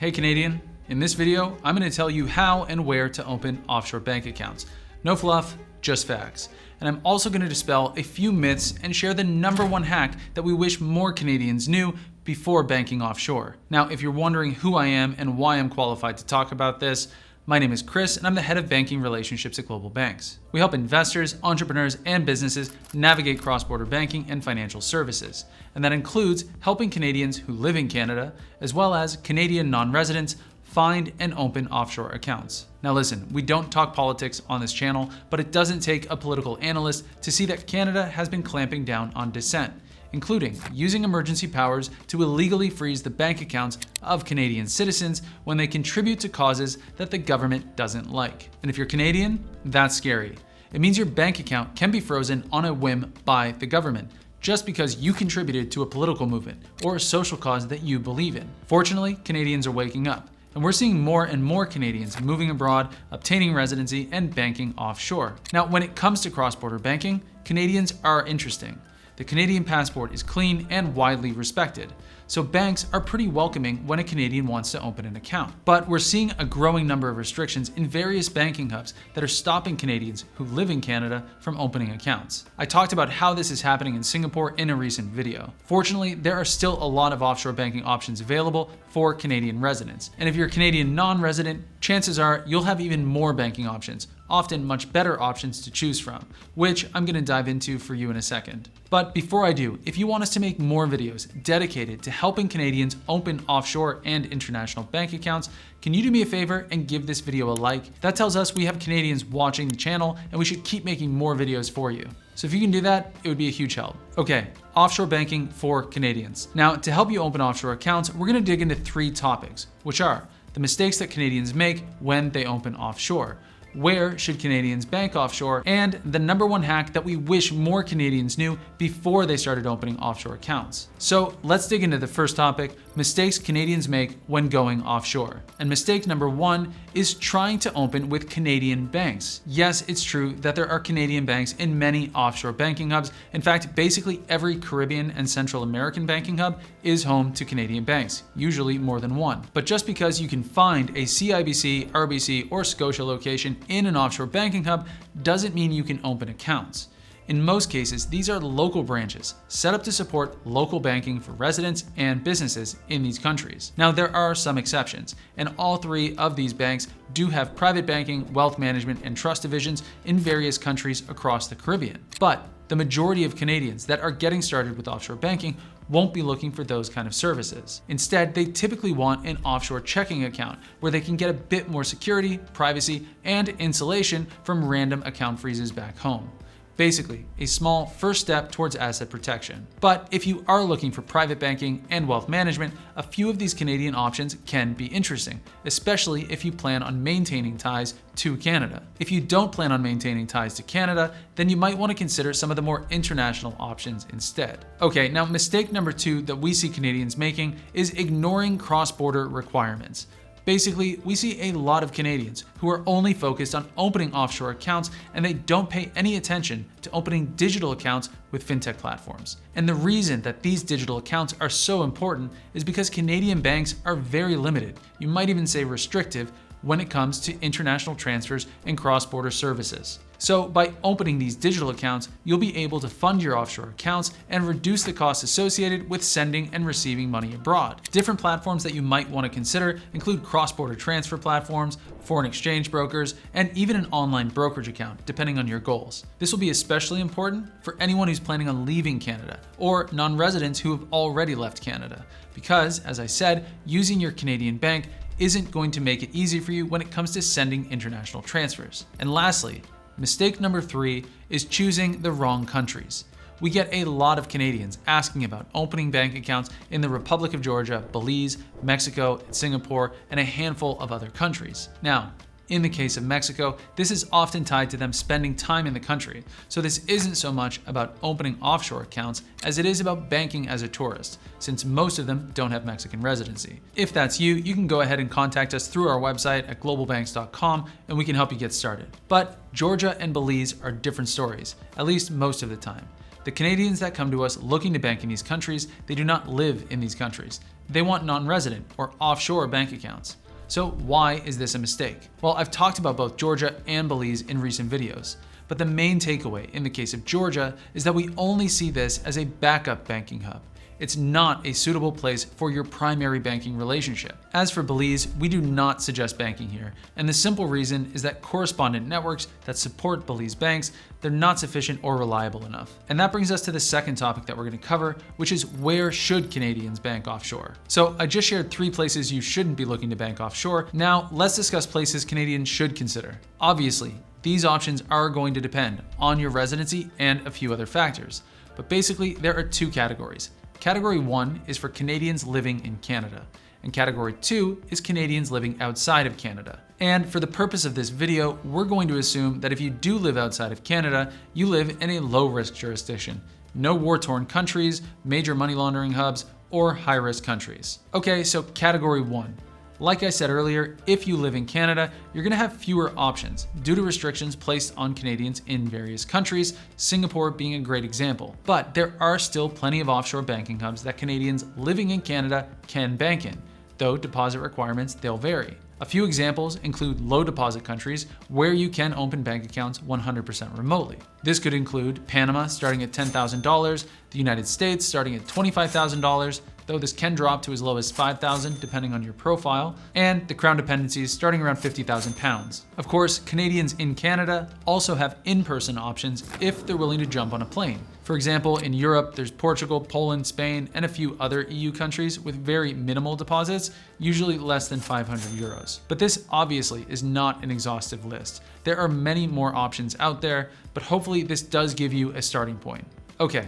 Hey Canadian, in this video, I'm going to tell you how and where to open offshore bank accounts. No fluff, just facts. And I'm also going to dispel a few myths and share the #1 hack that we wish more Canadians knew before banking offshore. Now, if you're wondering who I am and why I'm qualified to talk about this, my name is Chris and I'm the head of banking relationships at GlobalBanks. We help investors, entrepreneurs, and businesses navigate cross-border banking and financial services. And that includes helping Canadians who live in Canada, as well as Canadian non-residents, find and open offshore accounts. Now listen, we don't talk politics on this channel, but it doesn't take a political analyst to see that Canada has been clamping down on dissent, including using emergency powers to illegally freeze the bank accounts of Canadian citizens when they contribute to causes that the government doesn't like. And if you're Canadian, that's scary. It means your bank account can be frozen on a whim by the government, just because you contributed to a political movement or a social cause that you believe in. Fortunately, Canadians are waking up, and we're seeing more and more Canadians moving abroad, obtaining residency, and banking offshore. Now, when it comes to cross-border banking, Canadians are interesting. The Canadian passport is clean and widely respected, so banks are pretty welcoming when a Canadian wants to open an account. But we're seeing a growing number of restrictions in various banking hubs that are stopping Canadians who live in Canada from opening accounts. I talked about how this is happening in Singapore in a recent video. Fortunately, there are still a lot of offshore banking options available for Canadian residents. And if you're a Canadian non-resident, chances are you'll have even more banking options, often much better options to choose from, which I'm going to dive into for you in a second. But before I do, if you want us to make more videos dedicated to helping Canadians open offshore and international bank accounts, can you do me a favor and give this video a like? That tells us we have Canadians watching the channel and we should keep making more videos for you. So if you can do that, it would be a huge help. Okay, offshore banking for Canadians. Now, to help you open offshore accounts, we're going to dig into 3 topics, which are the mistakes that Canadians make when they open offshore, where should Canadians bank offshore, and the #1 hack that we wish more Canadians knew before they started opening offshore accounts. So let's dig into the first topic, mistakes Canadians make when going offshore. And mistake #1 is trying to open with Canadian banks. Yes, it's true that there are Canadian banks in many offshore banking hubs. In fact, basically every Caribbean and Central American banking hub is home to Canadian banks, usually more than one. But just because you can find a CIBC, RBC, or Scotia location in an offshore banking hub doesn't mean you can open accounts. In most cases, these are local branches set up to support local banking for residents and businesses in these countries. Now, there are some exceptions, and all 3 of these banks do have private banking, wealth management, and trust divisions in various countries across the Caribbean. But the majority of Canadians that are getting started with offshore banking won't be looking for those kind of services. Instead, they typically want an offshore checking account where they can get a bit more security, privacy, and insulation from random account freezes back home. Basically, a small first step towards asset protection. But if you are looking for private banking and wealth management, a few of these Canadian options can be interesting, especially if you plan on maintaining ties to Canada. If you don't plan on maintaining ties to Canada, then you might want to consider some of the more international options instead. Okay, now mistake #2 that we see Canadians making is ignoring cross-border requirements. Basically, we see a lot of Canadians who are only focused on opening offshore accounts and they don't pay any attention to opening digital accounts with fintech platforms. And the reason that these digital accounts are so important is because Canadian banks are very limited, you might even say restrictive, when it comes to international transfers and cross-border services. So by opening these digital accounts, you'll be able to fund your offshore accounts and reduce the costs associated with sending and receiving money abroad. Different platforms that you might want to consider include cross-border transfer platforms, foreign exchange brokers, and even an online brokerage account, depending on your goals. This will be especially important for anyone who's planning on leaving Canada or non-residents who have already left Canada, because, as I said, using your Canadian bank isn't going to make it easy for you when it comes to sending international transfers. And lastly, mistake #3 is choosing the wrong countries. We get a lot of Canadians asking about opening bank accounts in the Republic of Georgia, Belize, Mexico, Singapore, and a handful of other countries. Now, in the case of Mexico, this is often tied to them spending time in the country, so this isn't so much about opening offshore accounts as it is about banking as a tourist, since most of them don't have Mexican residency. If that's you, you can go ahead and contact us through our website at globalbanks.com and we can help you get started. But Georgia and Belize are different stories, at least most of the time. The Canadians that come to us looking to bank in these countries, they do not live in these countries. They want non-resident or offshore bank accounts. So why is this a mistake? Well, I've talked about both Georgia and Belize in recent videos, but the main takeaway in the case of Georgia is that we only see this as a backup banking hub. It's not a suitable place for your primary banking relationship. As for Belize, we do not suggest banking here, and the simple reason is that correspondent networks that support Belize banks, they're not sufficient or reliable enough. And that brings us to the second topic that we're going to cover, which is where should Canadians bank offshore? So I just shared 3 places you shouldn't be looking to bank offshore. Now let's discuss places Canadians should consider. Obviously, these options are going to depend on your residency and a few other factors, but basically there are 2 categories. Category 1 is for Canadians living in Canada, and Category 2 is Canadians living outside of Canada. And for the purpose of this video, we're going to assume that if you do live outside of Canada, you live in a low-risk jurisdiction. No war-torn countries, major money laundering hubs, or high-risk countries. Okay, so Category 1. Like I said earlier, if you live in Canada, you're going to have fewer options due to restrictions placed on Canadians in various countries, Singapore being a great example. But there are still plenty of offshore banking hubs that Canadians living in Canada can bank in, though deposit requirements, they'll vary. A few examples include low deposit countries where you can open bank accounts 100% remotely. This could include Panama starting at $10,000, the United States starting at $25,000, though this can drop to as low as $5,000 depending on your profile, and the Crown dependencies starting around £50,000. Of course, Canadians in Canada also have in-person options if they're willing to jump on a plane. For example, in Europe, there's Portugal, Poland, Spain, and a few other EU countries with very minimal deposits, usually less than 500 euros. But this obviously is not an exhaustive list. There are many more options out there, but hopefully this does give you a starting point. Okay,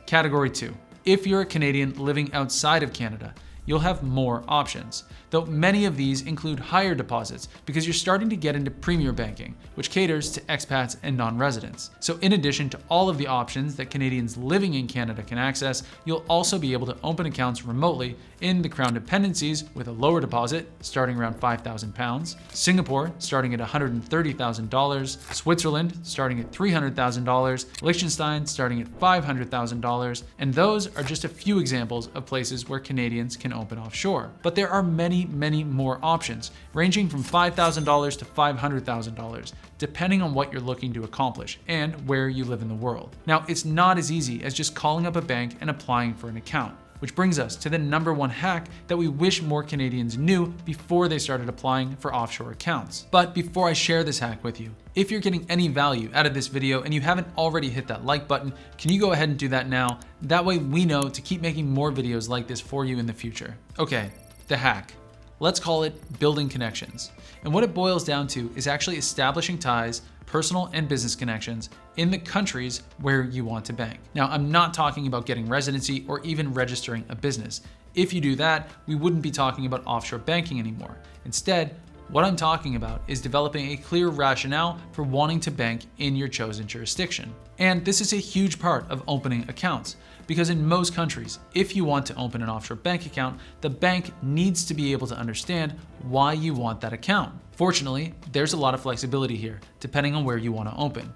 Category 2. If you're a Canadian living outside of Canada, you'll have more options, though many of these include higher deposits because you're starting to get into premier banking, which caters to expats and non-residents. So in addition to all of the options that Canadians living in Canada can access, you'll also be able to open accounts remotely in the Crown dependencies with a lower deposit starting around £5,000, Singapore starting at $130,000, Switzerland starting at $300,000, Liechtenstein starting at $500,000, and those are just a few examples of places where Canadians can open offshore. But there are many more options, ranging from $5,000 to $500,000, depending on what you're looking to accomplish and where you live in the world. Now, it's not as easy as just calling up a bank and applying for an account, which brings us to the #1 hack that we wish more Canadians knew before they started applying for offshore accounts. But before I share this hack with you, if you're getting any value out of this video and you haven't already hit that like button, can you go ahead and do that now? That way we know to keep making more videos like this for you in the future. Okay, the hack. Let's call it building connections. And what it boils down to is actually establishing ties, personal and business connections, in the countries where you want to bank. Now, I'm not talking about getting residency or even registering a business. If you do that, we wouldn't be talking about offshore banking anymore. Instead, what I'm talking about is developing a clear rationale for wanting to bank in your chosen jurisdiction. And this is a huge part of opening accounts, because in most countries, if you want to open an offshore bank account, the bank needs to be able to understand why you want that account. Fortunately, there's a lot of flexibility here, depending on where you want to open.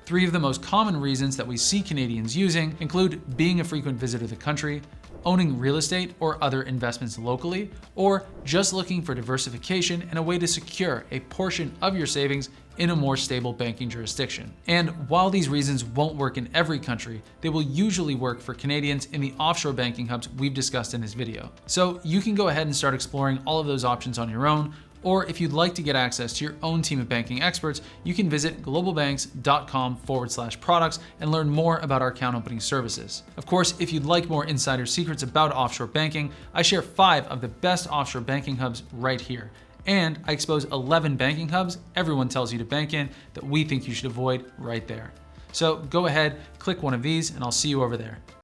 3 of the most common reasons that we see Canadians using include being a frequent visitor to the country, owning real estate or other investments locally, or just looking for diversification and a way to secure a portion of your savings in a more stable banking jurisdiction. And while these reasons won't work in every country, they will usually work for Canadians in the offshore banking hubs we've discussed in this video. So you can go ahead and start exploring all of those options on your own, or if you'd like to get access to your own team of banking experts, you can visit globalbanks.com/products and learn more about our account opening services. Of course, if you'd like more insider secrets about offshore banking, I share 5 of the best offshore banking hubs right here. And I expose 11 banking hubs everyone tells you to bank in that we think you should avoid right there. So go ahead, click one of these, and I'll see you over there.